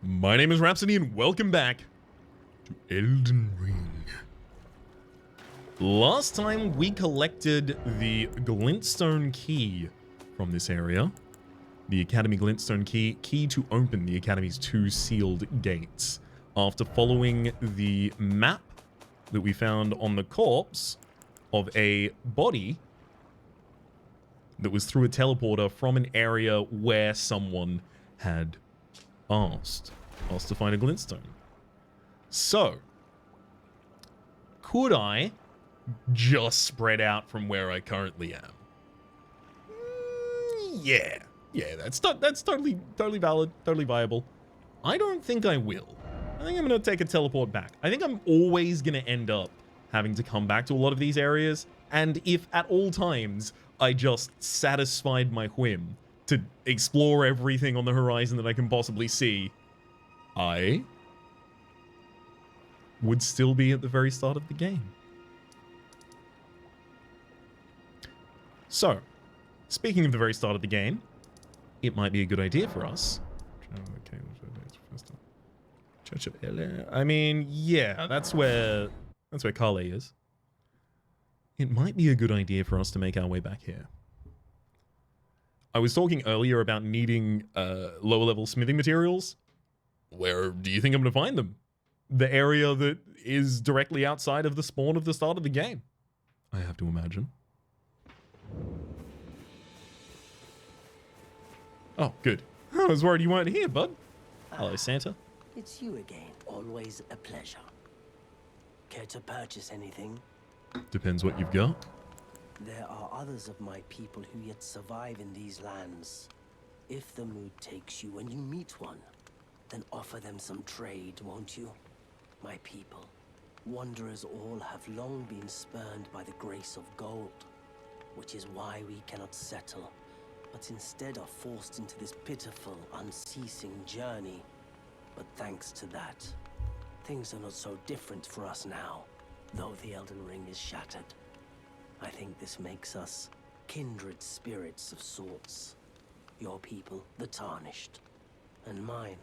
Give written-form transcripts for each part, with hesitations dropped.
My name is Rhapsody and welcome back to Elden Ring. Last time we collected the glintstone key from this area. The Academy glintstone key to open the Academy's 2 sealed gates. After following the map that we found on the corpse of a body that was through a teleporter from an area where someone had asked to find a glintstone. So, could I just spread out from where I currently am? Yeah, that's totally valid, totally viable. I don't think I will. I think I'm gonna take a teleport back. I think I'm always gonna end up having to come back to a lot of these areas, and if at all times I just satisfied my whim to explore everything on the horizon that I can possibly see, I would still be at the very start of the game. So, speaking of the very start of the game, it might be a good idea for us. I mean, yeah, that's where Kale is. It might be a good idea for us to make our way back here. I was talking earlier about needing lower level smithing materials. Where do you think I'm going to find them? The area that is directly outside of the spawn of the start of the game, I have to imagine. Oh, good. I was worried you weren't here, bud. Hello, Santa. It's you again. Always a pleasure. Care to purchase anything? Depends what you've got. There are others of my people who yet survive in these lands. If the mood takes you when you meet one, then offer them some trade, won't you? My people, wanderers all have long been spurned by the grace of gold, which is why we cannot settle, but instead are forced into this pitiful, unceasing journey. But thanks to that, things are not so different for us now, though the Elden Ring is shattered. I think this makes us kindred spirits of sorts. Your people, the Tarnished, and mine.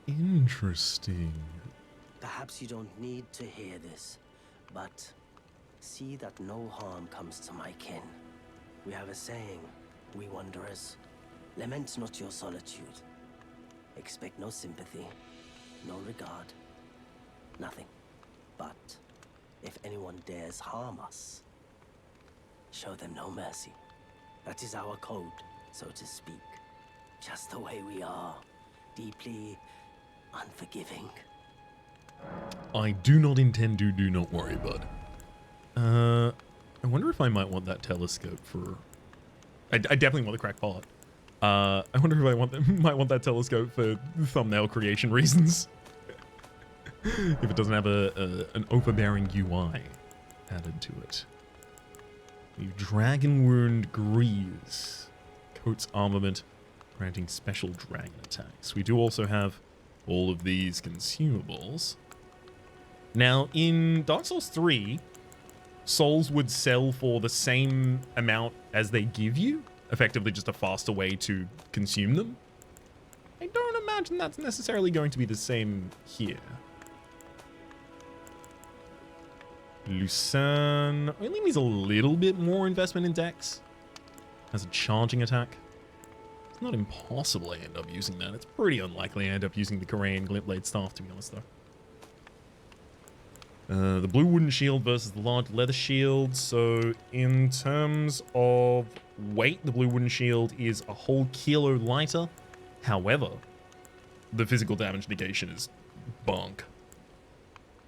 Interesting. Perhaps you don't need to hear this, but see that no harm comes to my kin. We have a saying, we wanderers, lament not your solitude. Expect no sympathy, no regard, nothing. But if anyone dares harm us, show them no mercy. That is our code, so to speak. Just the way we are, deeply unforgiving. I do not intend to, do not worry, bud. I wonder if I might want that telescope for... I definitely want the crack pot. I wonder if I might want that telescope for thumbnail creation reasons. If it doesn't have an overbearing UI added to it. The Dragon Wound Greaves. Coats armament, granting special dragon attacks. We do also have all of these consumables. Now, in Dark Souls 3, souls would sell for the same amount as they give you, effectively just a faster way to consume them. I don't imagine that's necessarily going to be the same here. Lucerne only needs a little bit more investment in dex as a charging attack. It's not impossible I end up using that. It's pretty unlikely I end up using the Korean Glintblade Staff, to be honest, though. The blue wooden shield versus the large leather shield. So in terms of weight, the blue wooden shield is a whole kilo lighter. However, the physical damage negation is bunk.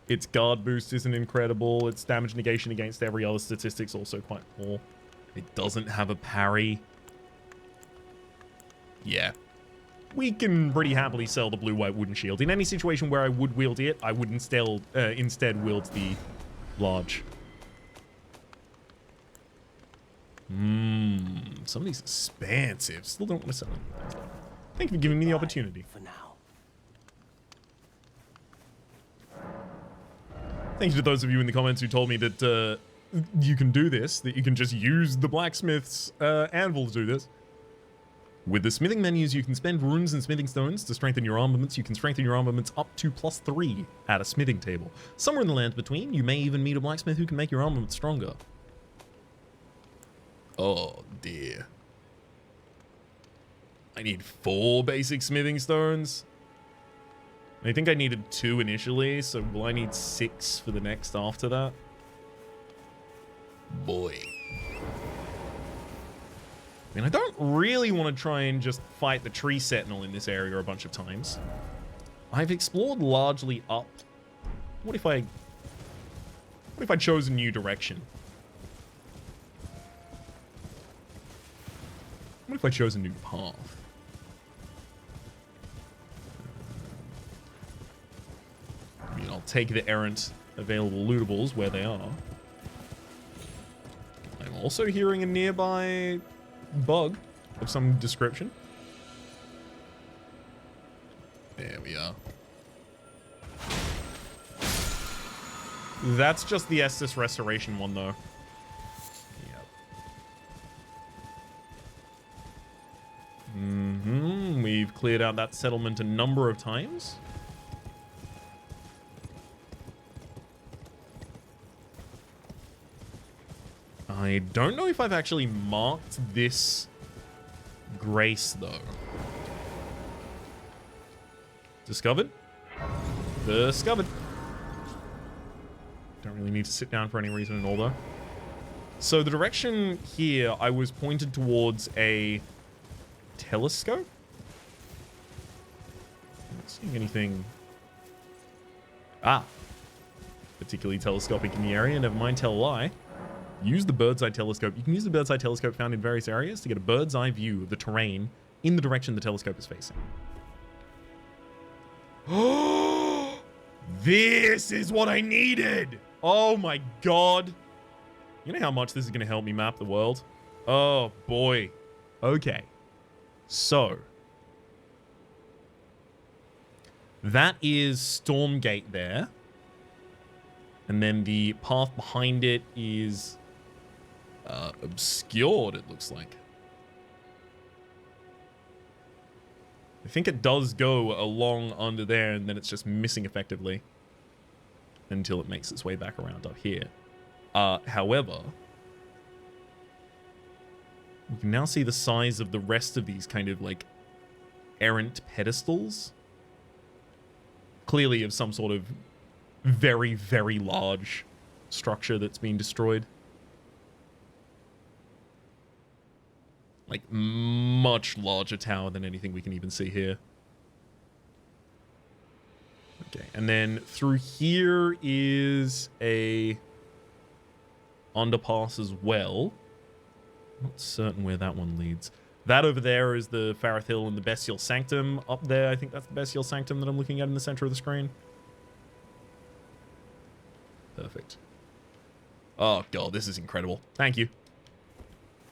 Its guard boost isn't incredible. Its damage negation against every other statistic's also quite poor. It doesn't have a parry. Yeah. We can pretty happily sell the blue-white wooden shield. In any situation where I would wield it, I would instead wield the large. Some of these expensive. Still don't want to sell them. Thank you for giving me the opportunity. For now. Thank you to those of you in the comments who told me that you can do this, that you can just use the blacksmith's anvil to do this. With the smithing menus, you can spend runes and smithing stones to strengthen your armaments. You can strengthen your armaments up to +3 at a smithing table. Somewhere in the land between, you may even meet a blacksmith who can make your armaments stronger. Oh dear. I need 4 basic smithing stones. I think I needed 2 initially, so will I need 6 for the next after that? Boy. I mean, I don't really want to try and just fight the tree sentinel in this area a bunch of times. I've explored largely up. What if I chose a new direction? What if I chose a new path? I mean, I'll take the errant available lootables where they are. I'm also hearing a nearby bug of some description. There we are. That's just the Estus Restoration one, though. Yep. We've cleared out that settlement a number of times. I don't know if I've actually marked this grace, though. Discovered? Discovered. Don't really need to sit down for any reason at all, though. So the direction here, I was pointed towards a telescope. Not seeing anything. Ah. Particularly telescopic in the area. Never mind, tell a lie. Use the Birdseye Telescope. You can use the Birdseye Telescope found in various areas to get a bird's eye view of the terrain in the direction the telescope is facing. Oh, this is what I needed. Oh my god. You know how much this is going to help me map the world? Oh boy. Okay. So. That is Stormgate there. And then the path behind it is obscured, it looks like. I think it does go along under there, and then it's just missing effectively until it makes its way back around up here. However, we can now see the size of the rest of these kind of like errant pedestals. Clearly of some sort of very, very large structure that's been destroyed. Like, much larger tower than anything we can even see here. Okay, and then through here is a underpass as well. Not certain where that one leads. That over there is the Farith Hill and the Bestial Sanctum. Up there, I think that's the Bestial Sanctum that I'm looking at in the center of the screen. Perfect. Oh, God, this is incredible. Thank you.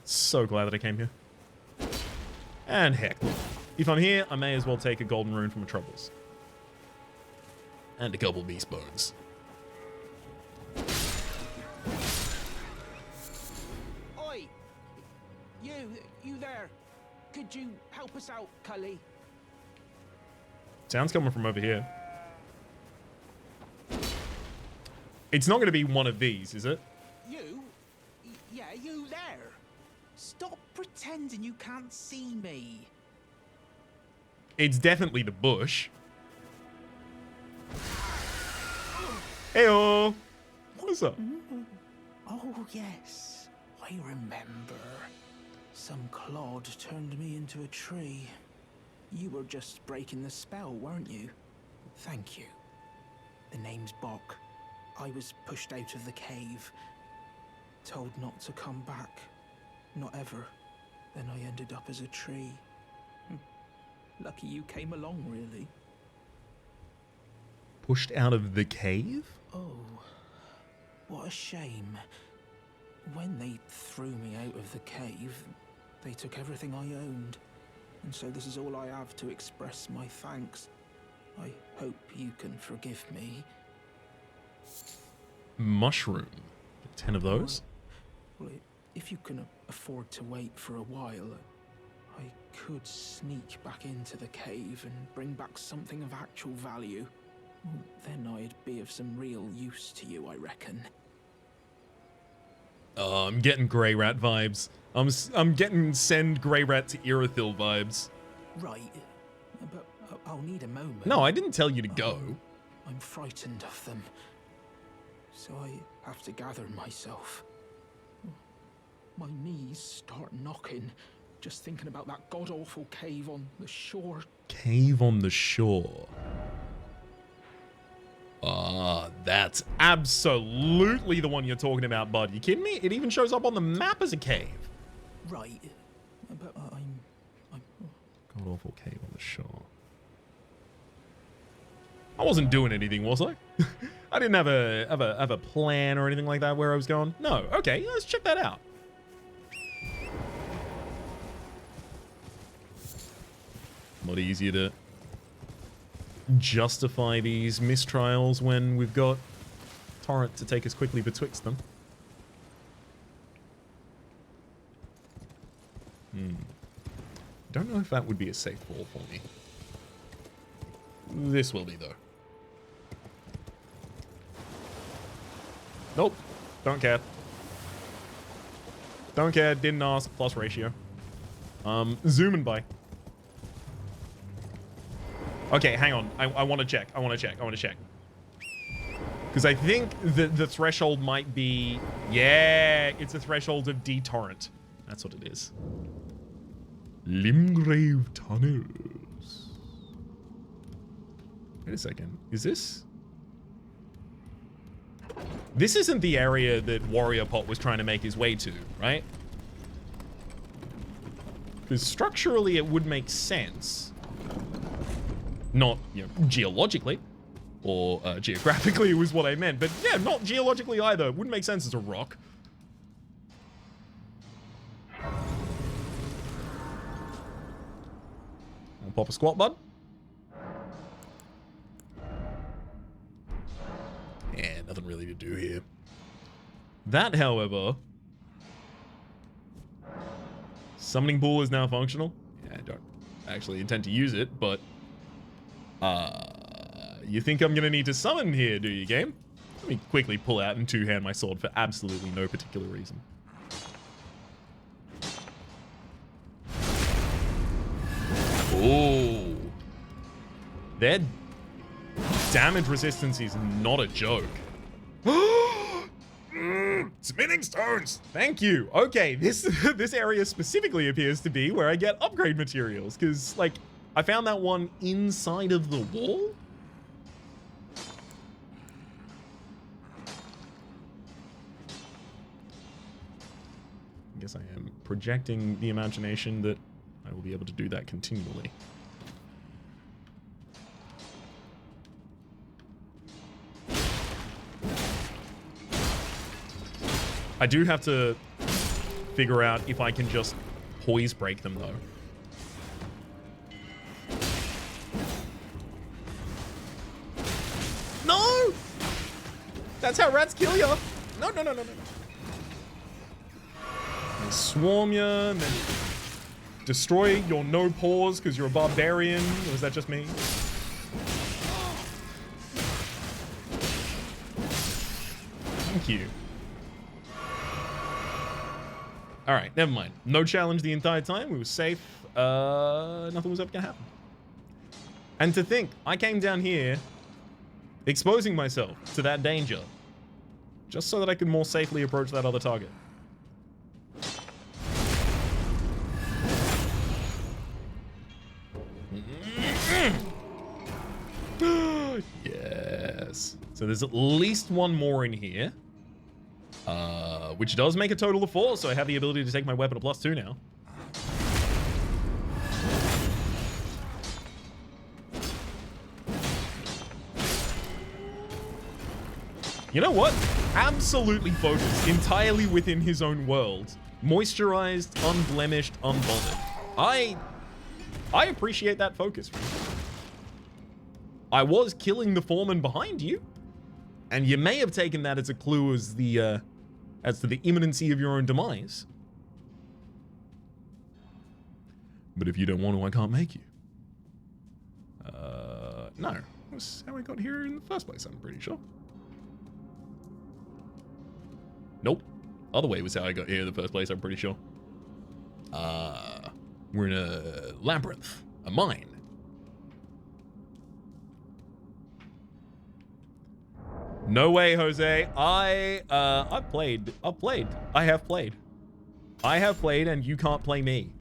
So glad that I came here. And heck, if I'm here, I may as well take a golden rune from my troubles. And a couple beast bones. Oi! You there. Could you help us out, Cully? Sounds coming from over here. It's not going to be one of these, is it? You? Yeah, you there. Stop pretending you can't see me. It's definitely the bush. Heyo! What's up? Oh, yes. I remember. Some clod turned me into a tree. You were just breaking the spell, weren't you? Thank you. The name's Bok. I was pushed out of the cave. Told not to come back. Not ever. Then I ended up as a tree. Lucky you came along, really. Pushed out of the cave? Oh, what a shame. When they threw me out of the cave, they took everything I owned. And so this is all I have to express my thanks. I hope you can forgive me. Mushroom. 10 of those? Well, if you can afford to wait for a while, I could sneak back into the cave and bring back something of actual value, well, then I'd be of some real use to you, I reckon. Oh, I'm getting Grey Rat vibes. I'm getting send Grey Rat to Irithyll vibes. Right, but I'll need a moment. No, I didn't tell you to go. I'm frightened of them, so I have to gather myself. My knees start knocking, just thinking about that god-awful cave on the shore. Cave on the shore. Ah, that's absolutely the one you're talking about, bud. You kidding me? It even shows up on the map as a cave. Right, but I'm God awful cave on the shore. I wasn't doing anything, was I? I didn't have a plan or anything like that where I was going. No. Okay, let's check that out. A lot easier to justify these mistrials when we've got torrent to take us quickly betwixt them. Don't know if that would be a safe fall for me. This will be, though. Nope. Don't care. Don't care. Didn't ask. Plus ratio. Zooming by. Okay, hang on. I want to check. I want to check. Because I think the threshold might be... Yeah, it's a threshold of D-torrent. That's what it is. Limgrave Tunnels. Wait a second. Is this... This isn't the area that Warrior Pot was trying to make his way to, right? Because structurally it would make sense. Not, you know, geologically. Or geographically was what I meant. But yeah, not geologically either. Wouldn't make sense as a rock. I'll pop a squat, bud. Yeah, nothing really to do here. That, however... Summoning pool is now functional. Yeah, I don't actually intend to use it, but... You think I'm gonna need to summon here, do you, game? Let me quickly pull out and two-hand my sword for absolutely no particular reason. Oh. Their damage resistance is not a joke. Spinning stones! Thank you. Okay, this area specifically appears to be where I get upgrade materials, because, like, I found that one inside of the wall? I guess I am projecting the imagination that I will be able to do that continually. I do have to figure out if I can just poise break them, though. No! That's how rats kill you. No. They swarm you, and then destroy your no pause because you're a barbarian. Or is that just me? Thank you. All right, never mind. No challenge the entire time. We were safe. Nothing was ever gonna happen. And to think, I came down here exposing myself to that danger just so that I could more safely approach that other target. Yes. So there's at least one more in here. Which does make a total of 4, so I have the ability to take my weapon to +2 now. You know what? Absolutely focused, entirely within his own world. Moisturized, unblemished, unbothered. I appreciate that focus. I was killing the foreman behind you, and you may have taken that as a clue as to the imminency of your own demise. But if you don't want to, I can't make you. No. That's how I got here in the first place, I'm pretty sure. Nope. Other way was how I got here in the first place, I'm pretty sure. We're in a labyrinth. A mine. No way, Jose. I've played. I have played, and you can't play me.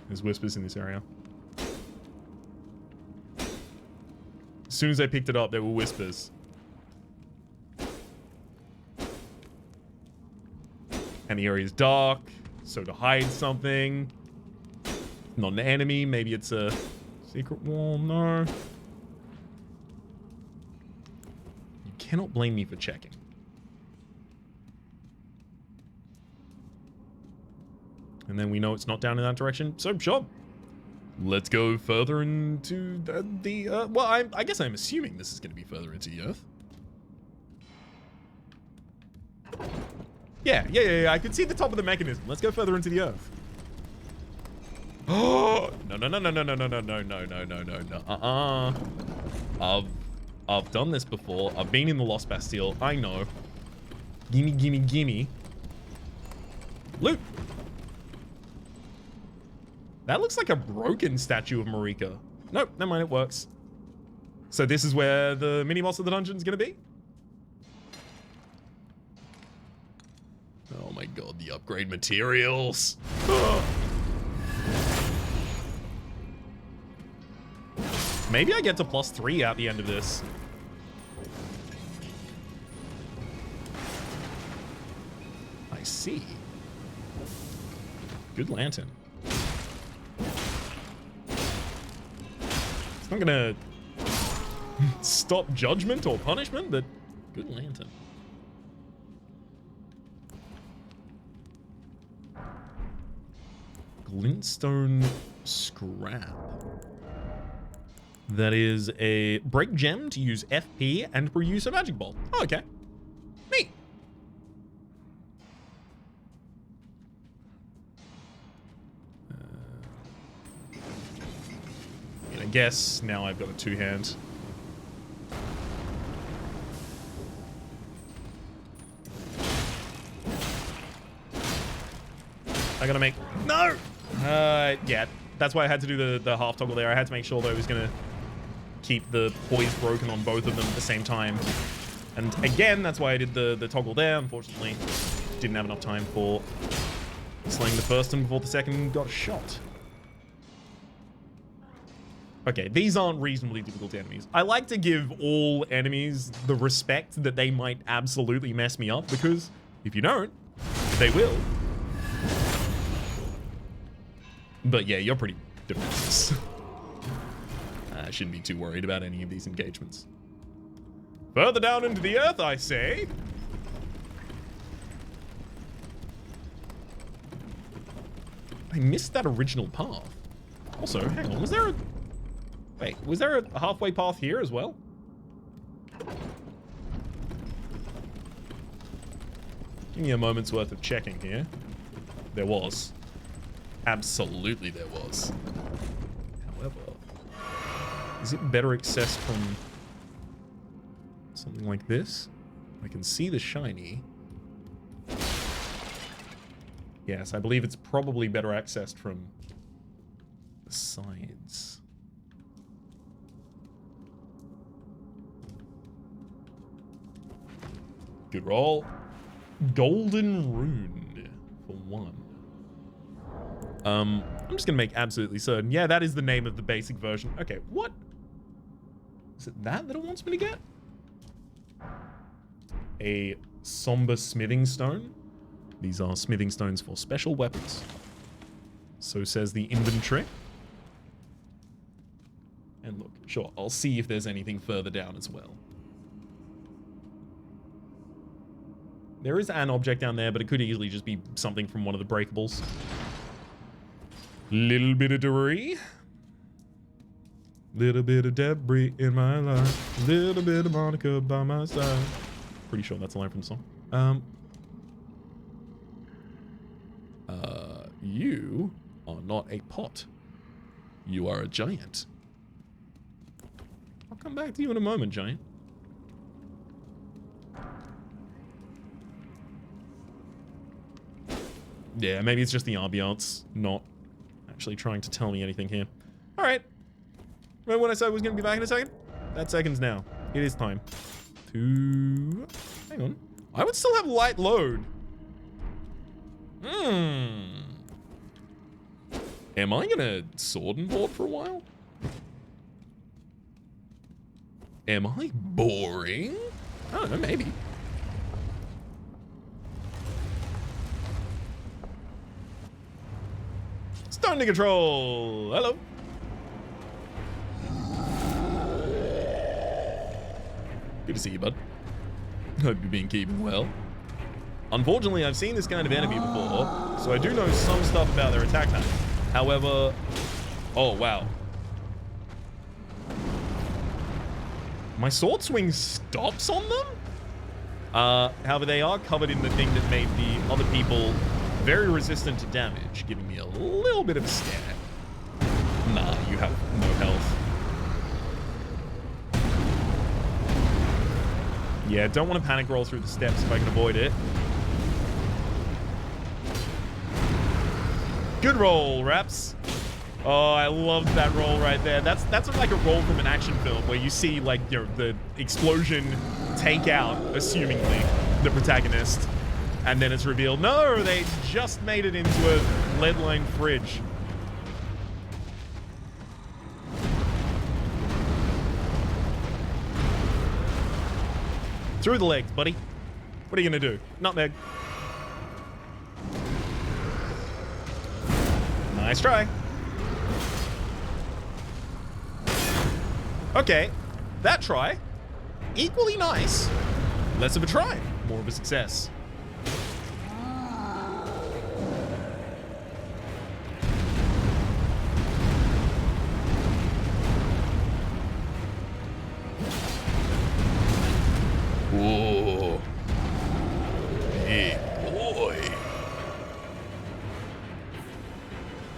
There's whispers in this area. As soon as I picked it up, there were whispers. And the area is dark, so to hide something. Not an enemy, maybe it's a secret wall, no. You cannot blame me for checking. And then we know it's not down in that direction, so sure. Let's go further into well, I guess I'm assuming this is going to be further into the Earth. Yeah, I could see the top of the mechanism. Let's go further into the Earth. Oh, no. I've done this before. I've been in the Lost Bastille. I know. Gimme. Loot. That looks like a broken statue of Marika. Nope, never mind, it works. So this is where the mini-boss of the dungeon is going to be? Oh my god, the upgrade materials. Maybe I get to +3 at the end of this. I see. Good lantern. It's not gonna stop judgment or punishment, but good lantern. Glintstone scrap. That is a break gem to use FP and produce a magic bolt. Oh, okay. Neat. I guess now I've got a two-hand. I gotta make... No! Yeah, that's why I had to do the half toggle there. I had to make sure that I was gonna keep the poise broken on both of them at the same time. And again, that's why I did the toggle there. Unfortunately, didn't have enough time for slaying the first one before the second got shot. Okay, these aren't reasonably difficult enemies. I like to give all enemies the respect that they might absolutely mess me up, because if you don't, they will. But yeah, you're pretty defenseless. I shouldn't be too worried about any of these engagements. Further down into the Earth, I say. I missed that original path. Also, hang on, was there a... Wait, was there a halfway path here as well? Give me a moment's worth of checking here. There was. Absolutely there was. However, is it better accessed from something like this? I can see the shiny. Yes, I believe it's probably better accessed from the sides. Good roll. Golden rune for 1. I'm just gonna make absolutely certain. Yeah, that is the name of the basic version. Okay, what? Is it that it wants me to get? A somber smithing stone. These are smithing stones for special weapons. So says the inventory. And look, sure, I'll see if there's anything further down as well. There is an object down there, but it could easily just be something from one of the breakables. Little bit of debris. Little bit of debris in my life. Little bit of Monica by my side. Pretty sure that's a line from the song. You are not a pot. You are a giant. I'll come back to you in a moment, giant. Yeah, maybe it's just the ambiance, not actually trying to tell me anything here. All right. Remember when I said I was going to be back in a second? That second's now. It is time to... Hang on. I would still have light load. Am I going to sword and board for a while? Am I boring? I don't know, maybe. Stone to control. Hello. Good to see you, bud. Hope you've been keeping well. Unfortunately, I've seen this kind of enemy before, so I do know some stuff about their attack pattern. However, oh wow. My sword swing stops on them? However, they are covered in the thing that made the other people very resistant to damage, giving me a little bit of a scare. Nah, you have no health. Yeah, don't want to panic roll through the steps if I can avoid it. Good roll, Raps. Oh, I loved that roll right there. That's like a roll from an action film where you see, like, you know, the explosion take out, assumingly, the protagonist. And then it's revealed, no, they just made it into a lead-lined fridge. Through the legs, buddy. What are you gonna do? Nutmeg. Nice try. Okay, that try, equally nice. Less of a try, more of a success. Whoa. Hey, boy.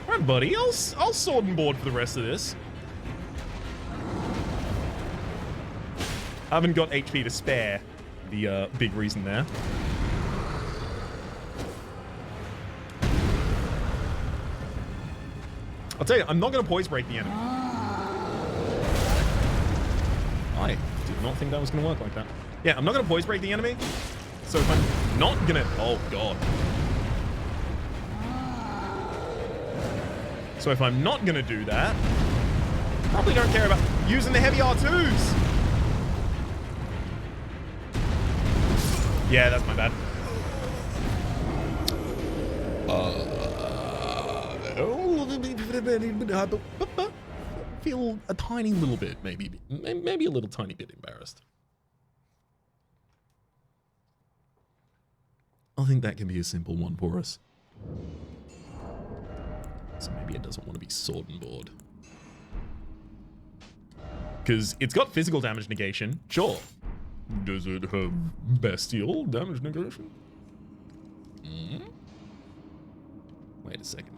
All right, buddy, I'll sword and board for the rest of this. I haven't got HP to spare. The big reason there. I'll tell you, I'm not going to poise break the enemy. I did not think that was going to work like that. Yeah, I'm not going to poise break the enemy. So if I'm not going to... Oh, God. So if I'm not going to do that, probably don't care about using the heavy R2s. Yeah, that's my bad. Feel a tiny little bit, maybe a little tiny bit embarrassed. I think that can be a simple one for us. So maybe it doesn't want to be sword and board. Because it's got physical damage negation, sure. Does it have bestial damage negation? Wait a second.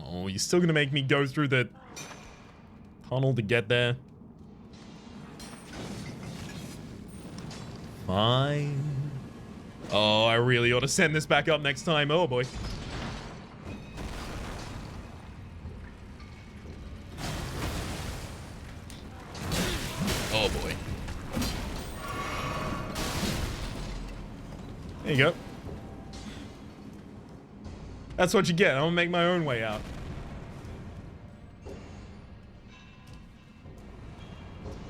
Oh, you're still gonna make me go through the tunnel to get there? Fine. Oh, I really ought to send this back up next time. Oh boy. Oh boy. There you go. That's what you get. I'm gonna make my own way out.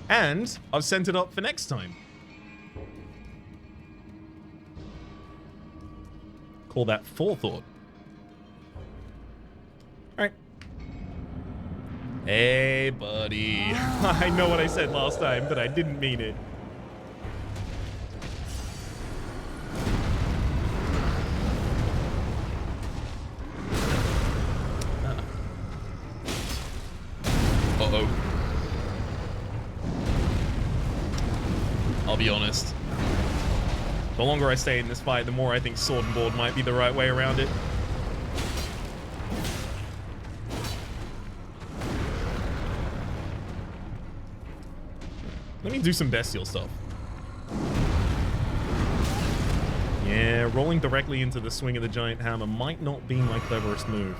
And I've sent it up for next time. Call that forethought. Alright. Hey, buddy. I know what I said last time, but I didn't mean it. I'll be honest. The longer I stay in this fight, the more I think sword and board might be the right way around it. Let me do some bestial stuff. Yeah, rolling directly into the swing of the giant hammer might not be my cleverest move.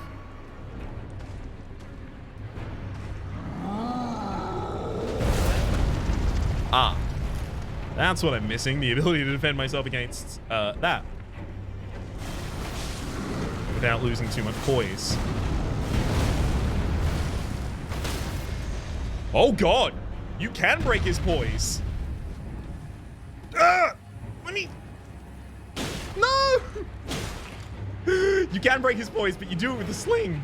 Ah. That's what I'm missing, the ability to defend myself against that. Without losing too much poise. Oh god! You can break his poise! Ah! Let me... No! You can break his poise, but you do it with a sling.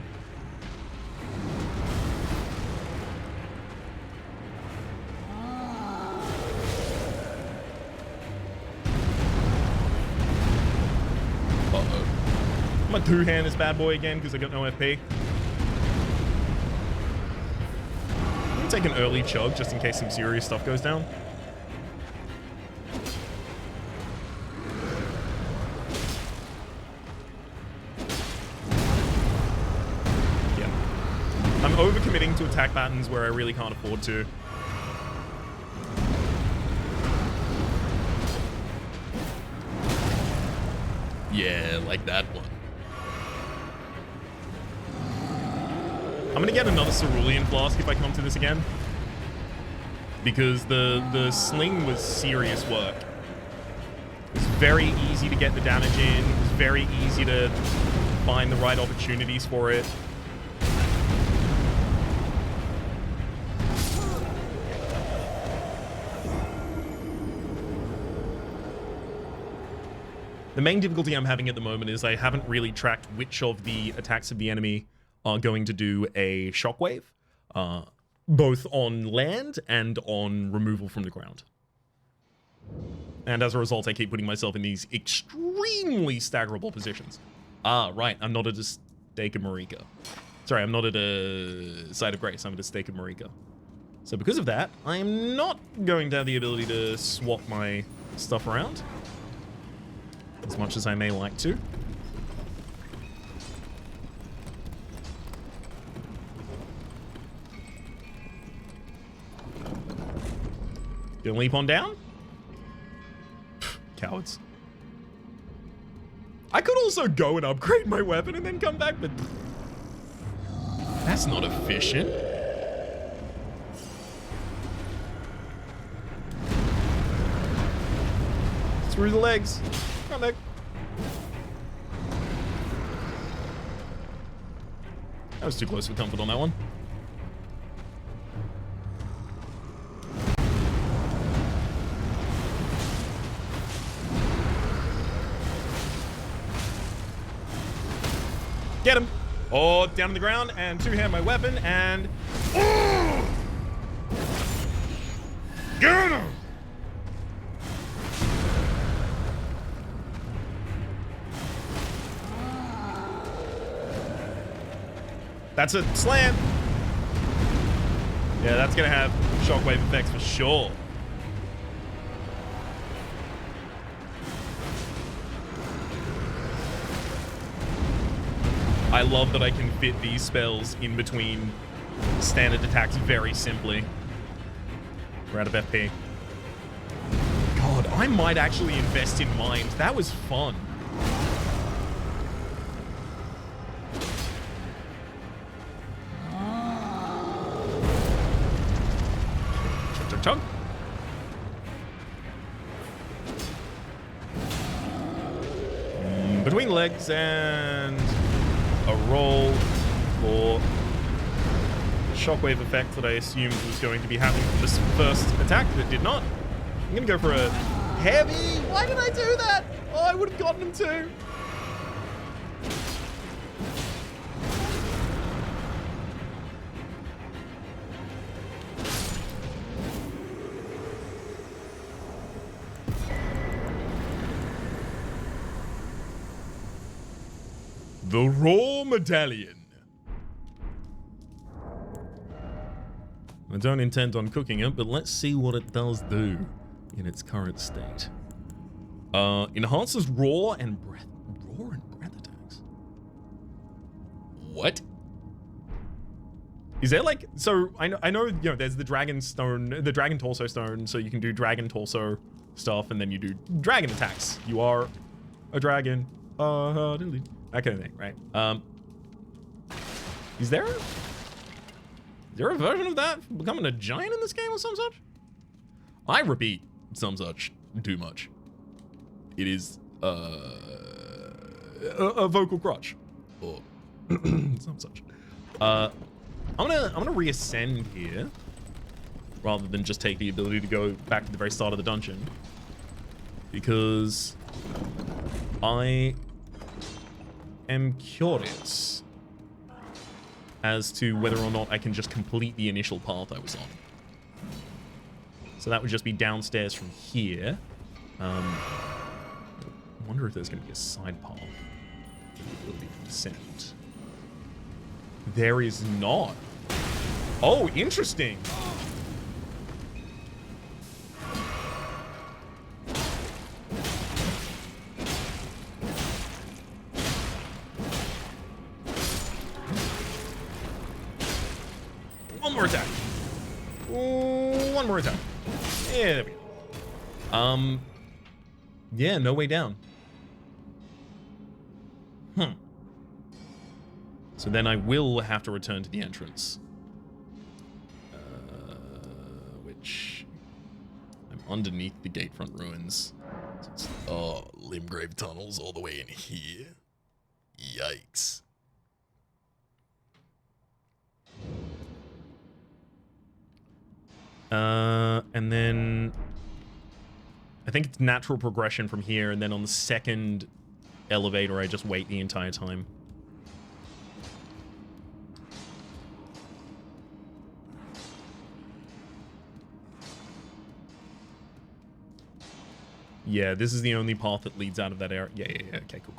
Uh-oh. I'm gonna two-hand this bad boy again because I got no FP. I'm gonna take an early chug just in case some serious stuff goes down. I'm overcommitting to attack patterns where I really can't afford to. Yeah, like that one. I'm gonna get another cerulean flask if I come to this again. Because the sling was serious work. It was very easy to get the damage in. It was very easy to find the right opportunities for it. The main difficulty I'm having at the moment is I haven't really tracked which of the attacks of the enemy are going to do a shockwave, both on land and on removal from the ground. And as a result, I keep putting myself in these extremely staggerable positions. Ah, right, I'm not at a Stake of Marika. Sorry, I'm not at a Site of Grace, I'm at a Stake of Marika. So because of that, I am not going to have the ability to swap my stuff around. As much as I may like to. Gonna leap on down? Cowards. I could also go and upgrade my weapon and then come back, but that's not efficient. Through the legs. Come back. That was too close for comfort on that one. Get him! Oh, down on the ground and two-hand my weapon and... Oh! Get him! That's a slam. Yeah, that's gonna have shockwave effects for sure. I love that I can fit these spells in between standard attacks very simply. We're out of FP. God, I might actually invest in Mind. That was fun. Chug. Between legs and a roll for the shockwave effect that I assumed was going to be happening from this first attack that did not. I'm gonna go for a heavy. Why did I do that? Oh, I would have gotten him too. The raw medallion. I don't intend on cooking it, but let's see what it does do. in its current state. Enhances roar and breath attacks. What? Is there like, so I know, you know, there's the dragon stone, the dragon torso stone, so you can do dragon torso stuff, and then you do dragon attacks. You are a dragon. That kind of thing, right? Is there a version of that becoming a giant in this game or some such? I repeat, some such, too much. It is a vocal crotch or some such. I'm gonna reascend here rather than just take the ability to go back to the very start of the dungeon, because I am curious as to whether or not I can just complete the initial path I was on. So that would just be downstairs from here. I wonder if there's going to be a side path with the ability to descend. There is not. Oh, interesting. One more attack. One more attack. Yeah, there we go. Yeah, no way down. So then I will have to return to the entrance. Which... I'm underneath the gatefront ruins. So it's, oh, Limgrave tunnels all the way in here. Yikes. And then... I think it's natural progression from here, and then on the second elevator, I just wait the entire time. Yeah, this is the only path that leads out of that area. Yeah. Okay, cool.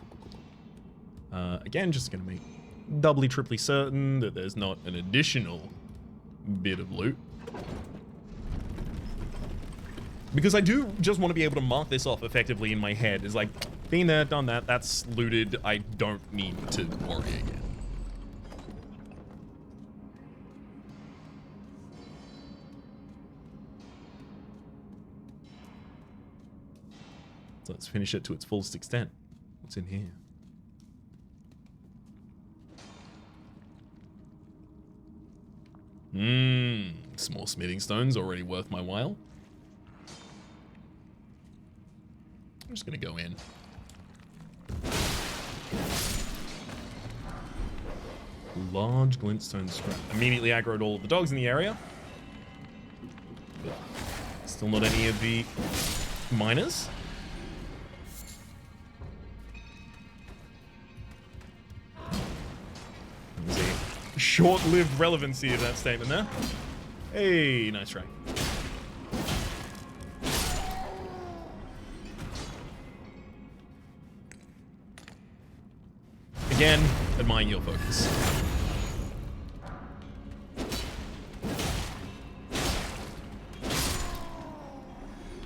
Again, just gonna make doubly, triply certain that there's not an additional bit of loot. Because I do just want to be able to mark this off effectively in my head. It's like, been there, done that, that's looted, I don't need to worry again. So let's finish it to its fullest extent. What's in here? Small smithing stones, already worth my while. I'm just gonna go in. Large glintstone scrap. Immediately aggroed all of the dogs in the area. But still not any of the miners. There's a short-lived relevancy of that statement there. Hey, nice try. Again, admire your focus.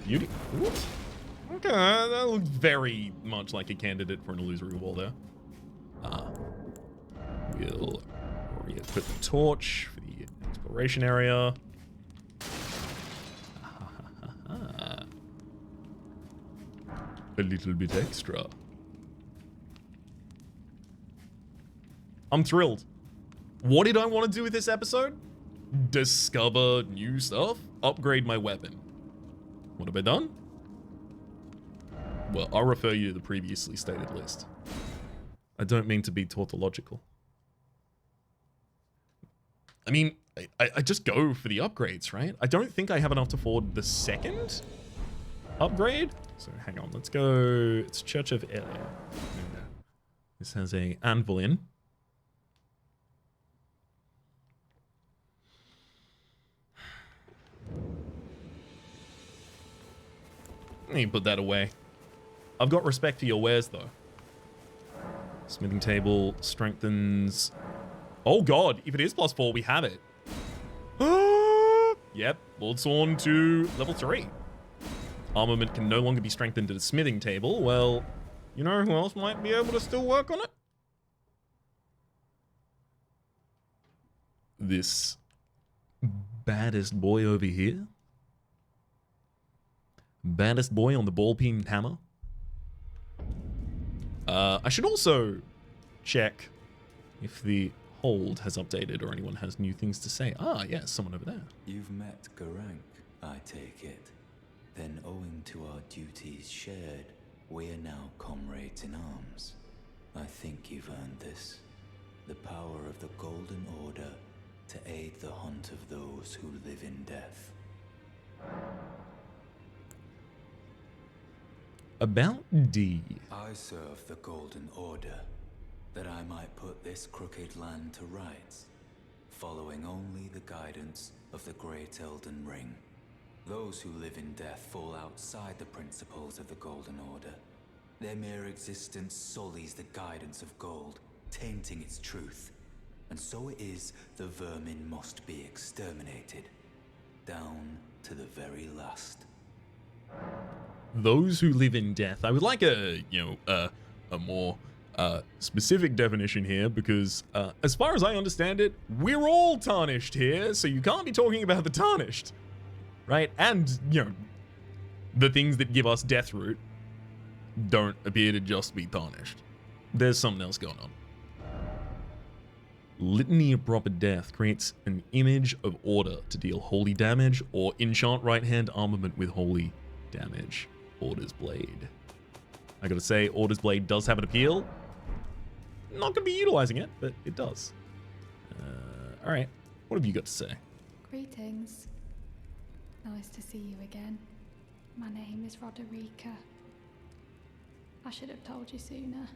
Beauty. Ooh. Okay, that looks very much like a candidate for an illusory wall there. We'll re-equip the torch for the exploration area. A little bit extra. I'm thrilled. What did I want to do with this episode? Discover new stuff? Upgrade my weapon. What have I done? Well, I'll refer you to the previously stated list. I don't mean to be tautological. I mean, I just go for the upgrades, right? I don't think I have enough to afford the second upgrade. So hang on, let's go. It's Church of Elden. This has a anvil in. Let me put that away. I've got respect for your wares, though. Smithing table strengthens... Oh, God. If it is +4, we have it. Yep. Lord Sworn to level 3. armament can no longer be strengthened at a smithing table. Well, you know who else might be able to still work on it? This baddest boy over here. Baddest boy on the ball-peen hammer. I should also check if the hold has updated or anyone has new things to say. Ah, yes, someone over there. You've met Garank, I take it. Then owing to our duties shared, we are now comrades in arms. I think you've earned this. The power of the Golden Order to aid the hunt of those who live in death. About D. I serve the Golden Order, that I might put this crooked land to rights, following only the guidance of the great Elden Ring. Those who live in death fall outside the principles of the Golden Order. Their mere existence sullies the guidance of gold, tainting its truth. And so it is the vermin must be exterminated, down to the very last. Those who live in death. I would like a more specific definition here, because as far as I understand it, we're all tarnished here, so you can't be talking about the tarnished, right? And, you know, the things that give us death root don't appear to just be tarnished. There's something else going on. Litany of Proper Death creates an image of order to deal holy damage, or enchant right hand armament with holy damage. Order's Blade. I gotta say, Order's Blade does have an appeal. Not gonna be utilizing it, but it does. Alright, what have you got to say? Greetings. Nice to see you again. My name is Roderica. I should have told you sooner.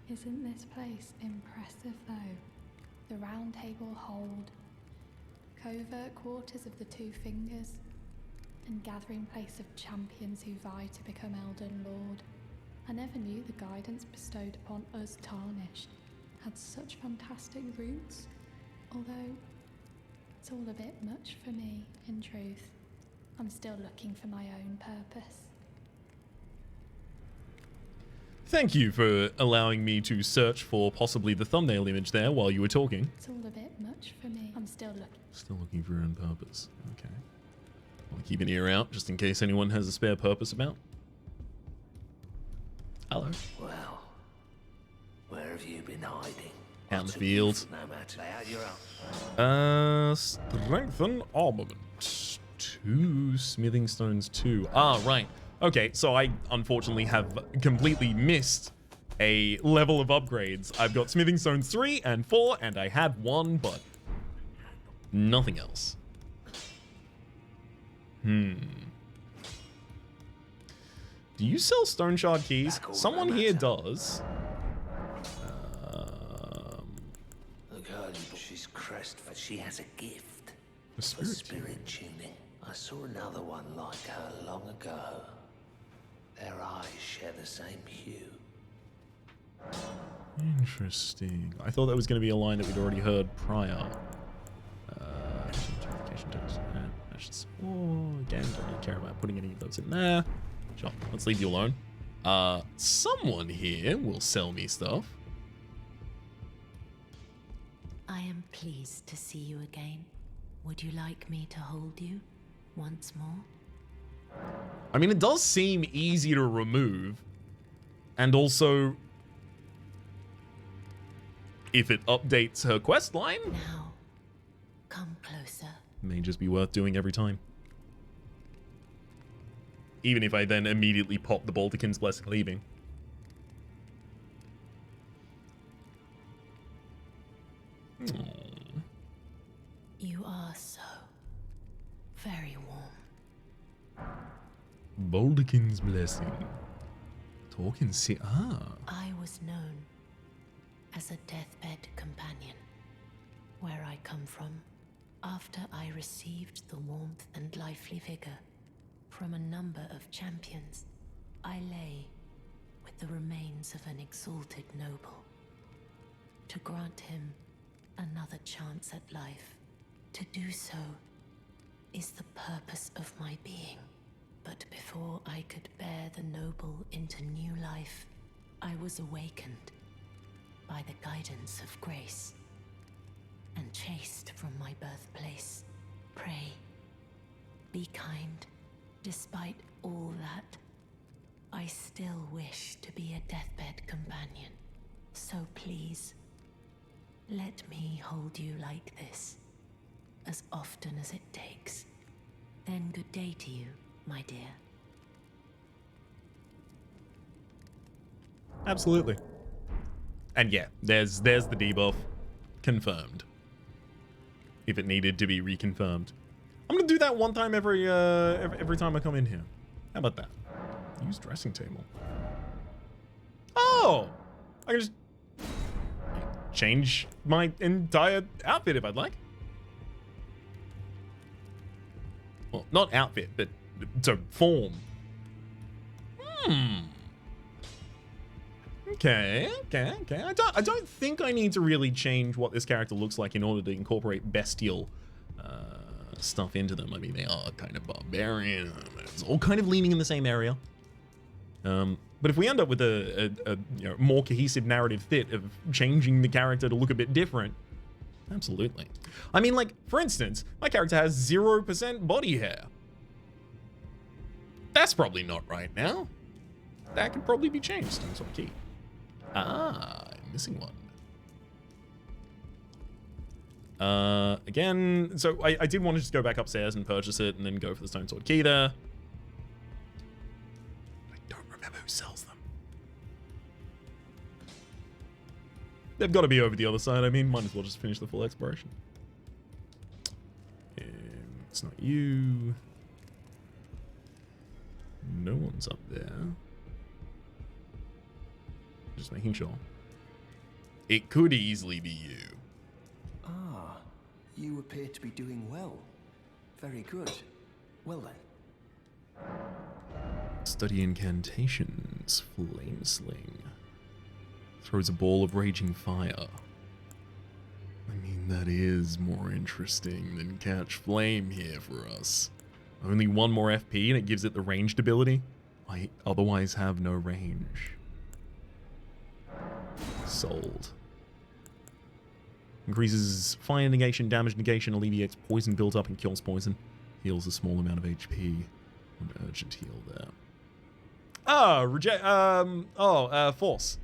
Isn't this place impressive though? The Round Table Hold, covert quarters of the Two Fingers, and gathering place of champions who vie to become Elden Lord. I never knew the guidance bestowed upon us tarnished had such fantastic roots, although it's all a bit much for me, in truth. I'm still looking for my own purpose. Thank you for allowing me to search for possibly the thumbnail image there while you were talking. It's all a bit much for me. I'm still looking. Still looking for your own purpose. Okay. I'll keep an ear out just in case anyone has a spare purpose about. Hello. Well, where have you been hiding? Out in the field. No matter. Lay out your own. Strengthen armament. 2 smithing stones 2. Ah, right. Okay, so I unfortunately have completely missed a level of upgrades. I've got smithing stones 3 and 4, and I had 1, but nothing else. Do you sell stone shard keys? Someone here does. The girl, she's crest, but she has a gift. The For spirit spirit tuning. I saw another one like her long ago. Their eyes share the same hue. Interesting. I thought that was going to be a line that we'd already heard prior. Again, don't really care about putting any of those in there. Sure, let's leave you alone. Someone here will sell me stuff. I am pleased to see you again. Would you like me to hold you once more? I mean, it does seem easy to remove. And also, if it updates her quest line, Now, come closer. may just be worth doing every time. Even if I then immediately pop the Baltican's Blessing leaving. You are so very warm. Baltican's Blessing. Talking si- I was known as a deathbed companion. Where I come from, after I received the warmth and lively vigor from a number of champions, I lay with the remains of an exalted noble. To grant him another chance at life, to do so is the purpose of my being. But before before I could bear the noble into new life, I was awakened by the guidance of grace and chased from my birthplace. Pray, be kind. Despite all that, I still wish to be a deathbed companion. So please, let me hold you like this, as often as it takes. Then good day to you, my dear. Absolutely. And yeah, there's the debuff. Confirmed. If it needed to be reconfirmed. I'm gonna do that one time every time I come in here. How about that? Use dressing table. Oh! I can just change my entire outfit if I'd like. Well, not outfit, but so form. Okay. I don't think I need to really change what this character looks like in order to incorporate bestial stuff into them. I mean, they are kind of barbarian. It's all kind of leaning in the same area. But if we end up with a more cohesive narrative fit of changing the character to look a bit different, absolutely. I mean, like, for instance, my character has 0% body hair. That's probably not right now. That could probably be changed. That's what key. Ah, I'm missing one. Again, so I did want to just go back upstairs and purchase it and then go for the stone sword key there. I don't remember who sells them. They've got to be over the other side. I mean, might as well just finish the full exploration. It's not you. No one's up there. Just making sure. It could easily be you. Ah, you appear to be doing well. Very good. Well then. Study incantations. Flame sling. Throws a ball of raging fire. I mean, that is more interesting than catch flame here for us. Only one more FP and it gives it the ranged ability. I otherwise have no range. Sold. Increases fire negation, damage negation, alleviates poison built up and kills poison. Heals a small amount of HP. An urgent heal there. Force.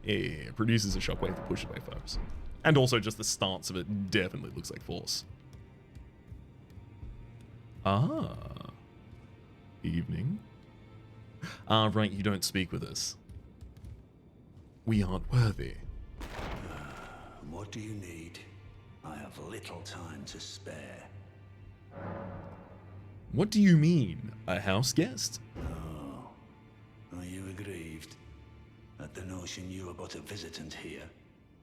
Yeah, produces a shockwave that pushes away foes. And also just the stance of it definitely looks like force. Ah. Evening. Ah, right, you don't speak with us. We aren't worthy. What do you need? I have little time to spare. What do you mean? A house guest? Oh, are you aggrieved at the notion you are but a visitant here?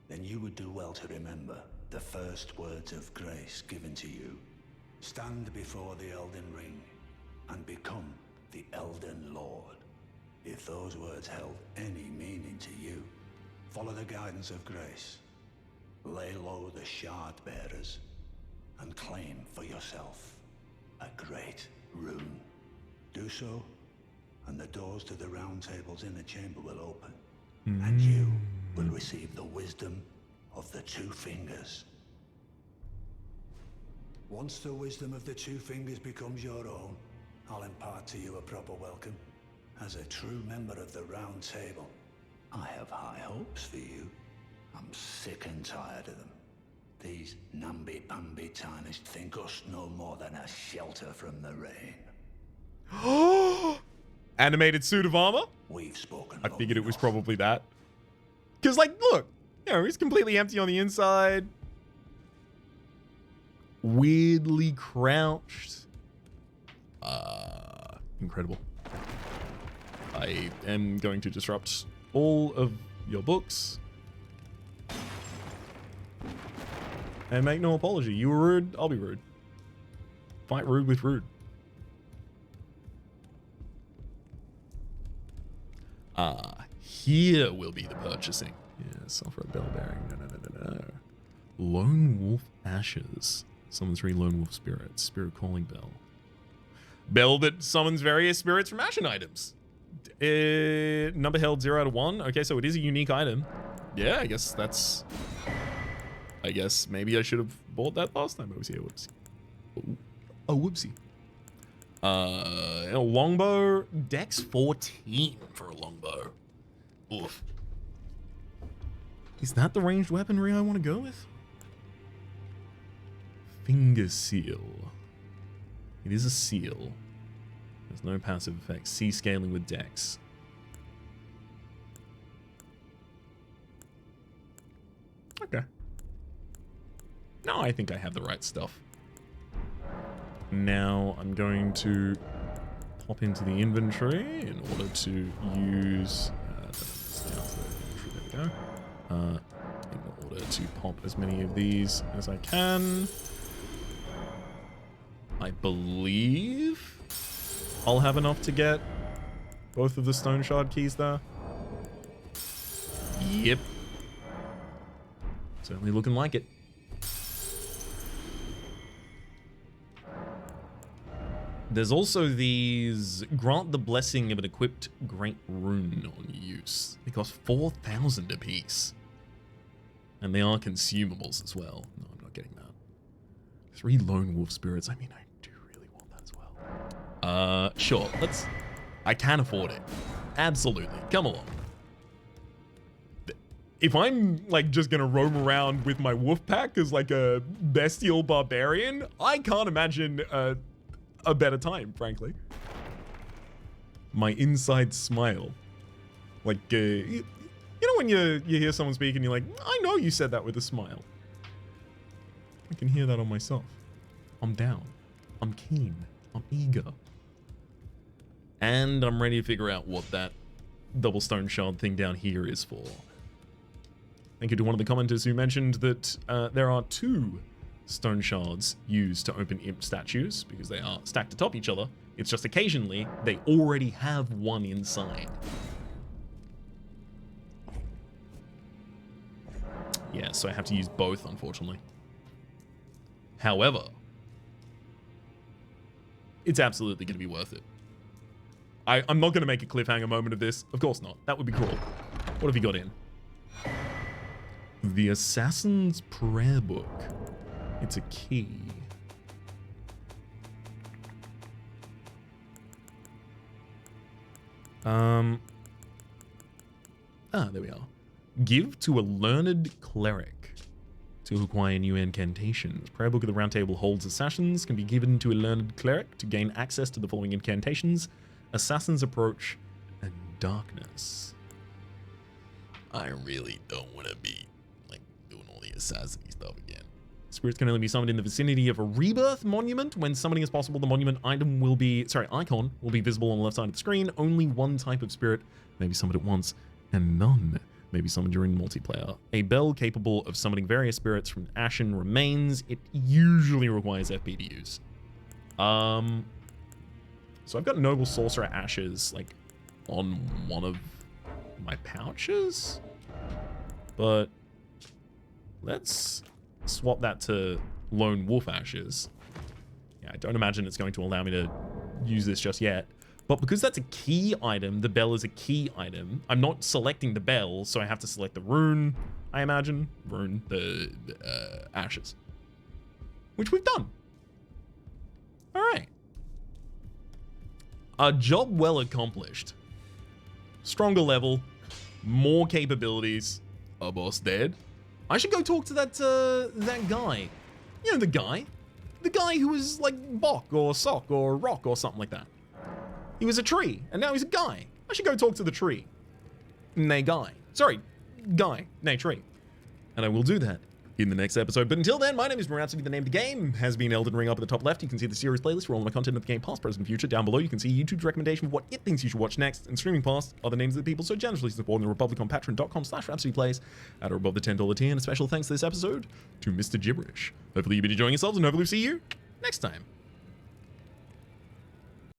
Then you would do well to remember the first words of grace given to you. Stand before the Elden Ring and become the Elden Lord. If those words held any meaning to you, follow the guidance of grace. Lay low the shard bearers and claim for yourself a great rune. Do so, and the doors to the round table's inner chamber will open, and you will receive the wisdom of the Two Fingers. Once the wisdom of the Two Fingers becomes your own, I'll impart to you a proper welcome. As a true member of the Round Table, I have high hopes for you. I'm sick and tired of them. These namby-pamby tarnished think us no more than a shelter from the rain. Animated suit of armor? We've spoken. I figured it was probably that. Because, like, look, he's completely empty on the inside. Weirdly crouched. Incredible. I am going to disrupt all of your books. And make no apology. You were rude, I'll be rude. Fight rude with rude. Here will be the purchasing. Yes, offer a bell bearing. No. Lone Wolf Ashes. Summon 3 Lone Wolf Spirits. Spirit Calling Bell. Bell that summons various spirits from Ashen items. Number held 0 out of 1. Okay, so it is a unique item. Yeah, I guess that's... I guess maybe I should have bought that last time I was here. Whoopsie. Oh, whoopsie. A longbow. Dex 14 for a longbow. Oof. Is that the ranged weaponry I want to go with? Finger seal. It is a seal. There's no passive effects. C scaling with Dex. Okay. No, I think I have the right stuff. Now I'm going to pop into the inventory in order to use... there we go. In order to pop as many of these as I can. I believe I'll have enough to get both of the stone shard keys there. Yep. Certainly looking like it. There's also these grant the blessing of an equipped great rune on use. They cost 4,000 apiece. And they are consumables as well. No, I'm not getting that. 3 lone wolf spirits. I mean, I do really want that as well. Sure. I can afford it. Absolutely. Come along. If I'm like just gonna roam around with my wolf pack as like a bestial barbarian, I can't imagine a better time, frankly. My inside smile. Like, you know when you hear someone speak and you're like, I know you said that with a smile. I can hear that on myself. I'm down. I'm keen. I'm eager. And I'm ready to figure out what that double stone shard thing down here is for. Thank you to one of the commenters who mentioned that there are 2 stone shards used to open imp statues because they are stacked atop each other. It's just occasionally they already have one inside. Yeah, so I have to use both, unfortunately. However, it's absolutely going to be worth it. I'm not going to make a cliffhanger moment of this. Of course not. That would be cruel. What have you got in? The Assassin's Prayer Book. It's a key. There we are. Give to a learned cleric to acquire new incantations. Prayer Book of the Round Table holds assassins can be given to a learned cleric to gain access to the following incantations: Assassin's Approach and Darkness. I really don't want to be like doing all the assassin stuff again. Spirits can only be summoned in the vicinity of a rebirth monument. When summoning is possible, the monument icon will be visible on the left side of the screen. Only one type of spirit may be summoned at once, and none may be summoned during multiplayer. A bell capable of summoning various spirits from ashen remains. It usually requires FP to use. So I've got Noble Sorcerer Ashes like on one of my pouches, but let's swap that to Lone Wolf Ashes. Yeah, I don't imagine it's going to allow me to use this just yet. But because that's a key item, the bell is a key item. I'm not selecting the bell, so I have to select the rune, I imagine. Rune, the ashes. Which we've done. All right. A job well accomplished. Stronger level, more capabilities. A boss dead. I should go talk to that guy. You know, the guy who was like Bok or Sock or Rock or something like that. He was a tree, and now he's a guy. I should go talk to the tree. Nay, guy. Sorry, guy. Nay, tree. And I will do that in the next episode. But until then, my name is Rhapsody. The name of the game has been Elden Ring. Up at the top left, you can see the series playlist for all of my content of the game, past, present, and future. Down below, you can see YouTube's recommendation for what it thinks you should watch next. And streaming past are the names of the people so generously supporting the Republic on patreon.com/RhapsodyPlays at or above the $10 tier. And a special thanks to this episode to Mr. Gibberish. Hopefully you've been enjoying yourselves, and hopefully we'll see you next time.